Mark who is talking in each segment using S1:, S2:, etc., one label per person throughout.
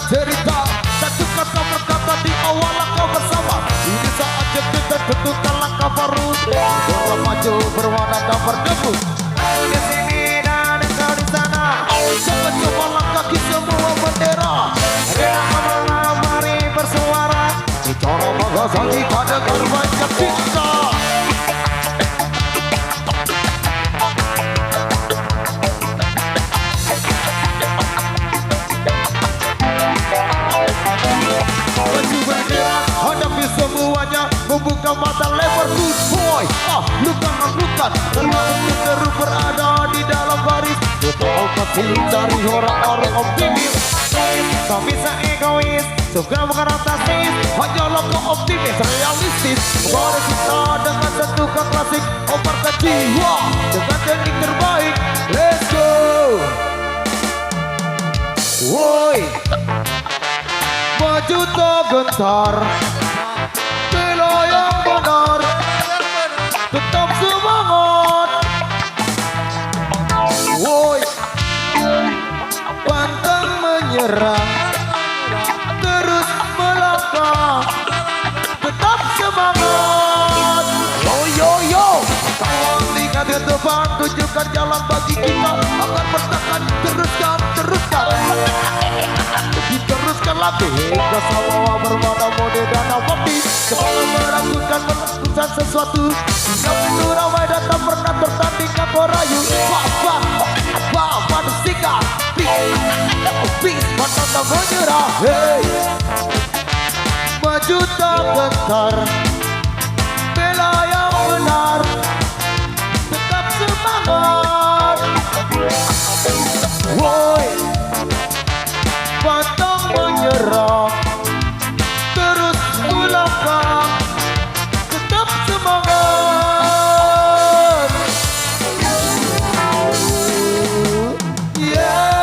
S1: Cerita satu kata berkata di awal langkah bersama. Ini saatnya kita tentukan langkah baru. Bola maju berwarna dan berdebu. Aku di sini dan engkau di sana. Jangan coba langkah di semua bendera. Ada kemana mari bersuara. Bicara bahasa kita dengan banyak cinta. Semuanya membuka mata lebar, good boy. Bukan terlalu terus berada di dalam baris. Kita pasti cari orang-orang optimis. Tak bisa egois, suka bukan rasis. Hanyalah kau optimis, realistis. Mari kita dengan sentuhan klasik, obarkan jiwa dengan teknik terbaik. Let's go. Woi, maju tak gentar. Bela yang benar, tetap semangat. Woi, pantang menyerah, terus melangkah, tetap semangat. Yo yo yo, kawan lihat ke depan, tunjukkan jalan bagi kita akan bertahan. Teruskan diteruskan lagi hingga semua bermana mode dan abadi. Kepala meragukan memutuskan sesuatu. Yang itu ramai dan tak pernah tertanding aku rayu. Manusia Peace Mata tak menyerah. Hey, maju tak gentar, bela yang benar, tetap semangat. Woi, pantang menyerah, terus melangkah, tetap semangat. Yeah.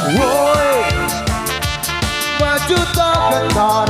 S1: Woi, maju tak gentar,